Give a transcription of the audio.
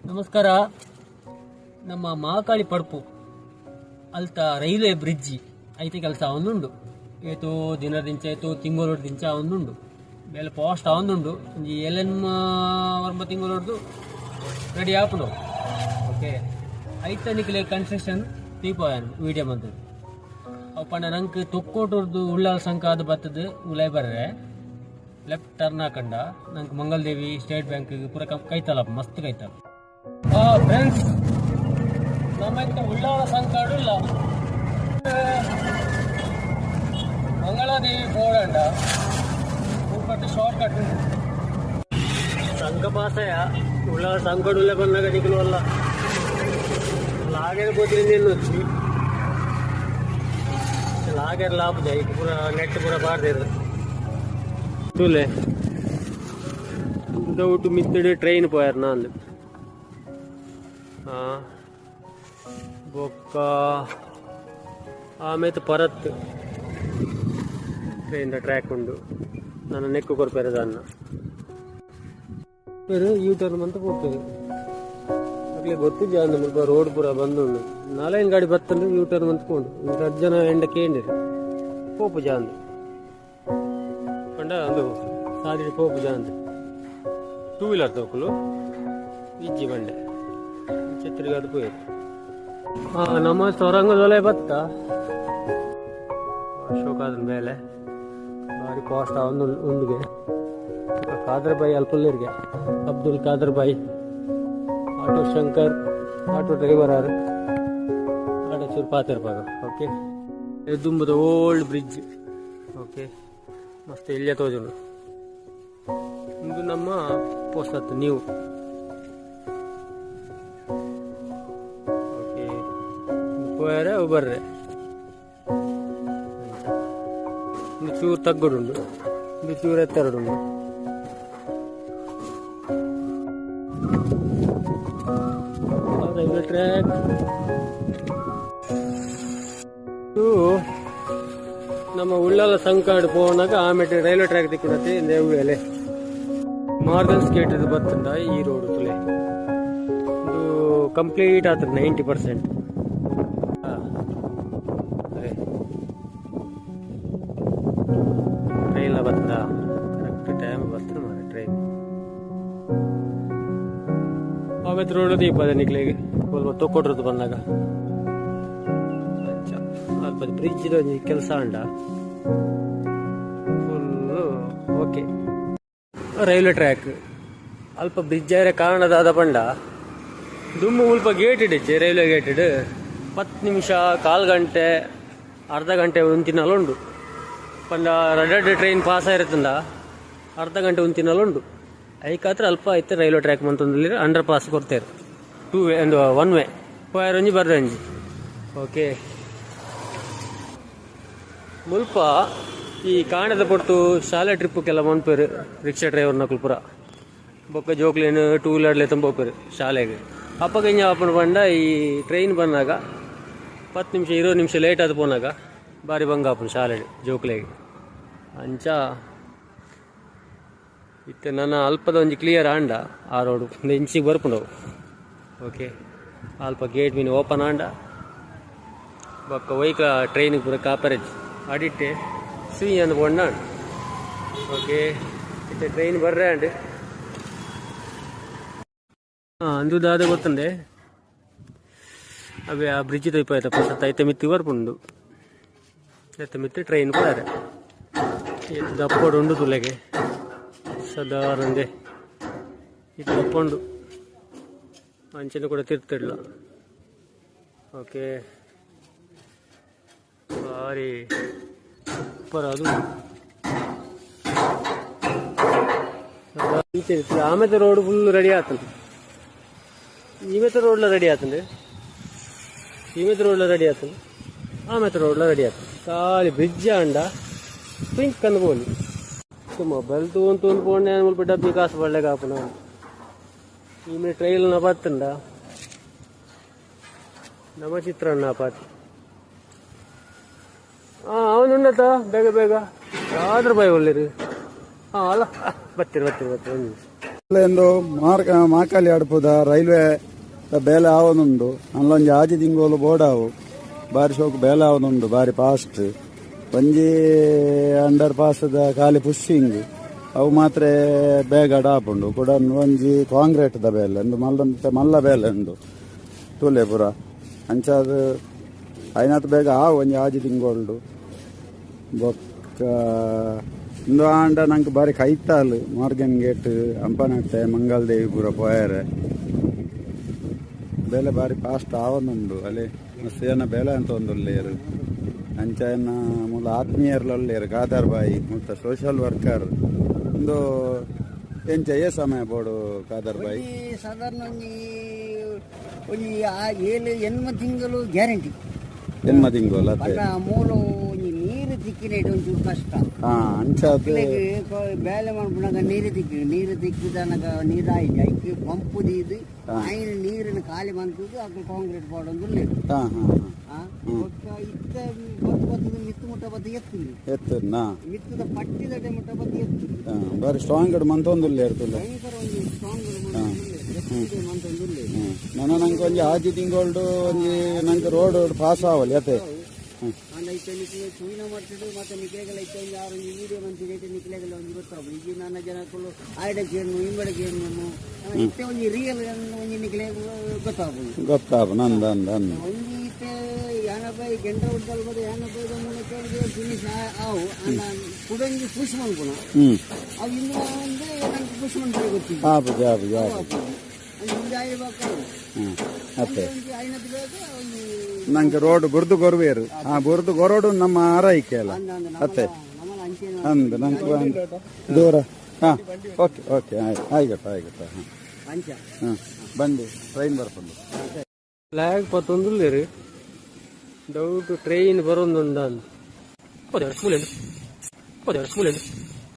ನಮಸ್ಕಾರ. ನಮ್ಮ ಮಹಾಕಾಳಿ ಪಡ್ಪು ಅಲ್ತ ರೈಲ್ವೆ ಬ್ರಿಡ್ಜಿ ಐತೆ ಕೆಲಸ ಅವನುಂಡು ಏತು ದಿನದಿಂಚ ಏತು ತಿಂಗಳು ದಿಂಚ ಅವನುಂಡು ಬೇಲೆ ಪೋಸ್ಟ್ ಅವನುಂಡು ಒಂಜಿ ವರ್ಮ ತಿಂಗಳು ರೆಡಿ ಆಪುಂಡು. ಓಕೆ ಐತನಿಕ್ಲೆ ಕನ್ಸ್ಟ್ರಕ್ಷನ್ ತೀಪೋಯಾನು ವೀಡಿಯೋ ಮಂತದ್ದು ಅವು ಪಂಡ ನಂಗೆ ತೊಕ್ಕೋಟರ್ದು ಉಳ್ಳಾಲ ಸಂಕ ಅದು ಬರ್ತದೆ ಉಲೈ ಬರ್ರೆ ಲೆಫ್ಟ್ ಟರ್ನ್ ಹಾಕಂಡ ನಂಗೆ ಮಂಗಲ್ದೇವಿ ಸ್ಟೇಟ್ ಬ್ಯಾಂಕ್ ಪೂರ ಕೈತಲ್ಲ ಮಸ್ತ್ ಕೈತಲ್ಲ. ಫ್ರೆಂಡ್ಸ್ ನಮ್ಮಂತ ಉಳ್ಳಾಲ ಸಂಕಾಡು ಇಲ್ಲ ಮಂಗಳಾದೇವಿ ಬೋರ್ಡ್ ಊಪಟ್ಟು ಶಾರ್ಟ್ ಕಟ್ ಸಂಕ ಪಾಸಯ ಉಳ್ಳಾಲ ಸಂಕಾಡುಲ್ಲ ಬಂದಾಗ ನಿಗಲು ಅಲ್ಲ లాగేది పోతుంది నేను వచ్చి లాగేది లాపుదా ఇక పూర నెట్ పూర బాడదేరు చూలే వితౌట్ మిత్తడి ట్రైన్ పోయారు నా అందు బొక్క ಆಮೇಲೆ ಪರತ್ ಟ್ರೈನ್ ಟ್ರ್ಯಾಕ್ ಉಂಡು ನನ್ನ ನೆಕ್ಕು ಕೊರ್ಪೇರೆ ಅನ್ನ ಯೂ ಟರ್ನ್ ಅಂತ ಹೋಗ್ತದೆ ಅಗ್ಲೇ ಗೊತ್ತು ಜಾನ ರೋಡ್ ಪೂರ ಬಂದು ನಾಲೈನ್ ಗಾಡಿ ಬತ್ತಂದ್ರೆ ಯೂ ಟರ್ನ್ ಅಂತ್ಕೊಂಡು ಈಗ 10 ಜನ ಎಂಡ ಕೇಂದಿರಿ ಪೋಪು ಜಾಂದು ಪಂಡ ಅದು ಸಾದಿ ಪೋಪು ಜಾಂದು 2 ವೀಲರ್ ತೋಕಲು ಇಜ್ಜಿ ಬಂಡೆ ಛತ್ರಿಗೆ ಅದು ಹೋಯ್ತು. ನಮ್ಮ ಸೊರಂಗದೊಲೆ ಬತ್ತ ಅಶೋಕಾದ ಮೇಲೆ ಭಾರಿ ಕಾಸ್ಟ್ ಒಂದು ಉಂಡಿಗೆ ಖಾದರ್ ಬಾಯಿ ಅಲ್ಪಲ್ಲರಿಗೆ ಅಬ್ದುಲ್ ಖಾದರ್ ಬಾಯಿ ಆಟೋ ಶಂಕರ್ ಆಟೋ ಡ್ರೈವರ್ ಆರು ಆಟೋ ಚೂರು ಪಾತಿರ್ಪಾಗ. ಓಕೆ ದುಂಬದ ಓಲ್ಡ್ ಬ್ರಿಡ್ಜ್. ಓಕೆ ಮಸ್ತ್ ಇಲ್ಲೇ ತೋಜುಂಡು ಇದು ನಮ್ಮ ಪೋಸ್ಟ್ ನೀವು. ಓಕೆ ಪೋಯಾರೆ ಅವು ಬರ್ರೆ ಒಂದು ಚೂರು ತಗ್ಗುಡುಂಡು ಒಂದು ಚೂರು ಎತ್ತರಡುಂಡು. ರೈಲ್ವೆ ಟ್ರ್ಯಾಕ್ ನಮ್ಮ ಉಳ್ಳಾಲ ಸಂಕಾಡು ಪೋನಾಗ ಆಮೇಲೆ ರೈಲ್ವೆ ಟ್ರ್ಯಾಕ್ ದಿಕ್ಕುನತ್ತೆ ದೇವುಲೆ ಮಾರ್ಗನ್ ಸ್ಕೇಟ್ ಬರ್ತಂದ ಈ ರೋಡ್ ತುಲೆ ಇದು ಕಂಪ್ಲೀಟ್ ಆಗ್ತದೆ 90%. ಟ್ರೈನ್ ಬರ್ತದ ಕರೆಕ್ಟ್ ಟೈಮ್ ಬರ್ತದೆ ಮಾರೆ ಟ್ರೈನ್ ಆಮೇಲೆ ರೋಡ್ ದೀಪದ ನಿಕ್ಲಿಗೆ ಸ್ವಲ್ಪ ತೊಕ್ಕೊಟ್ರದ್ದು ಬಂದಾಗ ಅಲ್ಪ ಬ್ರಿಡ್ಜ್ ಕೆಲಸ ಅಂಡ ಫುಲ್ಲು. ಓಕೆ ರೈಲ್ವೆ ಟ್ರ್ಯಾಕ್ ಅಲ್ಪ ಬ್ರಿಡ್ಜ್ ಆರೆ ಕಾರಣದಾದ ಪಂಡ ದುಮ್ಮು ಉಲ್ಪ ಗೇಟ್ ಇಡಿಚ್ಚೆ ರೈಲ್ವೆ ಗೇಟ್ ಇಡು 10 ನಿಮಿಷ 1/4 ಗಂಟೆ ಅರ್ಧ ಗಂಟೆ ಉಂತಿನಲ್ಲುಂಡು ಪಂಡ ರೆಡ್ ಟ್ರೈನ್ ಪಾಸ್ ಆಗಿರುತ್ತಂದ ಅರ್ಧ ಗಂಟೆ ಉಂತಿನಲ್ಲುಂಡು ಐಕಾತ್ರ ಅಲ್ಪ ಐತೆ ರೈಲ್ವೆ ಟ್ರ್ಯಾಕ್ ಮಂತಂದಲ್ಲಿ ಅಂಡರ್ ಪಾಸ್ ಕೊಡ್ತಾರೆ 2 ವೇ ಒಂದು 1 ವೇ ಪೋಯರಂಜಿ ಬರ್ರಂಜಿ. ಓಕೆ ಮುಲ್ಪ ಈ ಕಾಣದ ಪೊಟ್ಟು ಶಾಲೆ ಟ್ರಿಪ್ಪಕ್ಕೆಲ್ಲ ಮನ್ಪೇರು ರಿಕ್ಷಾ ಡ್ರೈವರ್ ನಕಲು ಪುರ ಬೊಕ್ಕ ಜೋಕ್ಲೇನು 2 ವೀಲರ್ಲೆ ತಂಬೋಪೇರು ಶಾಲೆಗೆ ಅಪ್ಪಗೆ ಹಿಂಗೆ ಅಪ್ಪನ ಬಂಡ ಈ ಟ್ರೈನ್ ಬಂದಾಗ 10 ನಿಮಿಷ 20 ನಿಮಿಷ ಲೇಟ್ ಆದ ಪೋನಾಗ ಬಾರಿ ಬಂಗಾಪನ ಶಾಲೆ ಜೋಕ್ಲೆಗೆ ಅಂಚ ಇತ್ತೆ ನನ್ನ ಅಲ್ಪದ ಒಂಜಿ ಕ್ಲಿಯರ್ ಆಂಡ ಆ ರೋಡು ಒಂದು ಇಂಚಿಗೆ ಬರ್ಪುಂಡವು. ಓಕೆ ಅಲ್ಪ ಗೇಟ್ ಮೀನು ಓಪನ್ ಆಂಡ ಬೊಕ್ಕ ಒಯ್ಕ ಟ್ರೈನಿಗೆ ಪೂರ ಕಾಪರೇಜ್ ಅಡಿಟ್ಟೆ ಸ್ವೀ ಅಂದ್ ಪೋಂಡ. ಓಕೆ ಇತ್ತೆ ಟ್ರೈನ್ ಬರ್ರೆ ಅಂಡ್ ಅಂದುದಾದ ಗೊತ್ತಂದೆ ಅವೇ ಆ ಬ್ರಿಡ್ಜ್ ತೈಪ ಆಯ್ತಪ್ಪ ಸತ್ತ ಐತೆ ಮಿತ್ತಿ ಬರ್ಪುಂಡು ಎತ್ತ ಮಿತ್ತಿ ಟ್ರೈನ್ ಪೋಯಾರೆ ಎತ್ತು ದಪ್ಪೋಡು ಉಂಡು ತುಲೆಗೆ ಸದಾರಂದೆ ಇದು ತಪ್ಪುಂಡು ಅಂಚೆನೂ ಕೂಡ ತಿರ್ತಿಡ್ಲ. ಓಕೆ ಭಾರಿ ಸೂಪರ್ ಅದು ಆಮೇಲೆ ರೋಡ್ ಫುಲ್ ರೆಡಿ ಆಗ್ತದೆ. ಇವತ್ತು ರೋಡ್ಲ ರೆಡಿ ಆಗ್ತದೆ ಇವತ್ತು ರೋಡ್ಲ ರೆಡಿ ಆಗ್ತದೆ ಆಮೇಲೆ ರೋಡ್ಲ ರೆಡಿ ಆಗ್ತದೆ ಖಾಲಿ ಬ್ರಿಡ್ಜ್ ಅಂಡ ಪಿಂಕ್ ಅಂದ್ ಬೋಲಿ ಮೊಬೈಲ್ ತಗೊಂಡು ಪೋಣೆ ಮುಲ್ಪ ಡಬ್ಬಿ ಕಾಸು ಬಳ್ಳೆಗೆ ಹಾಪುನ ಈ ಟ್ರೈಲ್ನ ಬತ್ತಂಡ ನಮ್ಮ ಚಿತ್ರಣ್ಣ ಪಾತಿ ಅವನುಂಡತ ಬೇಗ ಬೇಗ ಆದ್ರ ಬಾಯ್ ಒಳ್ಳೆರಿ ಅಲ್ಲ ಬರ್ತೀರಿ ಒಂದು ಎಂದು ಮಾಕಾಲಿ ಅಡ್ಪುದ ರೈಲ್ವೆ ಬೇಲೆ ಆವೊಂದುಂಡು ಅಲ್ಲೊಂಜಿ ಆಜಿ ತಿಂಗೋಲು ಬೋಡಾವು ಬಾರಿ ಶೋಕು ಬೇಲೆ ಆವೊಂದುಂಡು ಬಾರಿ ಫಾಸ್ಟ್ ಒಂಜಿ ಅಂಡರ್ ಪಾಸ್ದ ಖಾಲಿ ಪುಷಿಂಗ್ ಅವು ಮಾತ್ರ ಬೇಗ ಡಾಪುಂಡು ಕೂಡ ಒಂಜಿ ಕಾಂಕ್ರೀಟ್ ದ ಬೇಲೆ ಎಂದು ಮಲ್ಲ ಬೇಲೆ ಉಂಡು ತೂಲೆ ಪುರ ಅಂಚಾದ ಐನಾತ್ ಬೇಗ ಒಂಜಿ ಆಜಿ ತಿಂಗೋಲ್ಡು ಬೊಕ್ಕ ಇಂದು ಆಂಡ ನಂಗೆ ಬಾರಿ ಕೈತಾಲು ಮಾರ್ಗನ್ ಗೇಟ್ ಅಂಪನಟ್ಟೆ ಮಂಗಲ್ದೇವಿ ಪೂರ ಪೋಯರೆ ಬೇಲೆ ಬಾರಿ ಫಾಸ್ಟ್ ಆವೊಂದುಂಡು ಅಲ್ಲಿ ಮಸ್ತ್ ಜನ ಬೇಲೆ ಅಂತ ಒಂದುಲ್ಲೇರು ಅಂಚಾಯನ ಮೂಲ ಆತ್ಮೀಯರ್ಲೊಲ್ಲೇರು ಖಾದರ್ ಬಾಯಿ ಮತ್ತು ಸೋಷಿಯಲ್ ವರ್ಕರ್ ಒಂದು ಎಂಚ ಸಮಯ ಬೋಡು ಖಾದರ್ ಬಾಯಿ ಸಾಧಾರಣ ಒಂಜಿ 7 ತಿಂಗಳು ಗ್ಯಾರಂಟಿ ಎನ್ಮ ತಿಂಗೋಲ ಮೂಲ ನೀರು ತಿಕ್ಕಿನ ಒಂಚೂರು ಕಷ್ಟ ಅಂಚಾದ ಬೇಲೆ ಮಾಡ್ಬಿಡಾಗ ನೀರು ತಿಕ್ಕಿದನಗ ನೀರು ಆಯ್ತು ಐಕೆ ಪಂಪು ದೀದು ಐನು ನೀರಿನ ಖಾಲಿ ಬಂತದ್ದು ಅದು ಕಾಂಕ್ರೀಟ್ ಪಾಡೊಂದು ಇತ್ತ ಮಿತ್ತು ಮುಟ್ಟ ಬದ್ದು ಎತ್ತುಂಡು ಮಿತ್ತದ ಪಟ್ಟಿದ ಮುಟ್ಟ ಬದ್ದು ಎತ್ತು ಬಾರಿ ಸ್ಟ್ರಾಂಗ್ ಮಂತೊಂದುಲ್ಲೆ ಇರ್ತದೆ ಭಯಂಕರ ಒಂದು ಸ್ಟ್ರಾಂಗ್ ಮಂತೊಂದುಲ್ಲೆ ನಾನು ನಂಗೆ ಒಂಜಿ ಆಜಿ ತಿಂಗಳು ಒಂಜಿ ನಂಗೆ ರೋಡ್ ಪಾಸ್ ಆವಲ್ಲಿ ಅತ್ತೆ ಚೂಯಿನ ಮಾಡ್ತಿದ್ದು ಮತ್ತೆ ನಿಕ್ಲೆಗಳ ಇತ್ತು ಒಂದು ಯಾರು ವೀಡಿಯೋ ಮಂತಿಗೆ ನಿಕ್ಲೆಗಳ ಒಂದು ಗೊತ್ತಾಗ ಈಗ ನನ್ನ ಜನಕ್ಕಳು ಆಯ್ಡಕ್ಕೆ ಏನು ಇಂಬಡಕ್ಕೆ ಏನು ಇತ್ತೆ ಒಂದು ರಿಯಲ್ ಒಂದು ನಿಕ್ಲೆ ಗೊತ್ತಾಗ ನಂದು ಒಂದು ಇತ್ತೆ ಯಾನಬ್ಬಾಯಿ ಗಂಟೆ ಉಡ್ದಲ್ಬೋದು ಯಾನಬ್ಬಾಯಿ ಮೂಲಕ ಫಿನಿಶ್ ಅವು ಕುಡಂಗಿ ಪುಷ್ ಮಾಡ್ಕೊಣ ಅವು ಇನ್ನು ಅಂದ್ರೆ ನಂಗೆ ಪುಷ್ ಮಾಡ್ತಾರೆ ಗೊತ್ತಿಲ್ಲ ಅತ್ತೆ ನಂಗೆ ರೋಡ್ ಬುರ್ದು ಗೊರ್ವೇರು ಬುರ್ದು ಗೊರೋಡು ನಮ್ಮ ಆರೈಕೆ ಅಲ್ಲ ಅತ್ತೆ ಅಂದು ನಂಗೆ ದೂರ ಓಕೆ ಓಕೆ ಆಯ್ಗಟ್ಟ ಬಂದು ಟ್ರೈನ್ ಬರ್ಕೊಂಡು ಫ್ಲಾಗ್ ಪತ್ತೊಂದುಲ್ಲೇರಿ ಡೌಟ್ ಟ್ರೈನ್ ಬರೋಂದುಂಡ ಅಂತ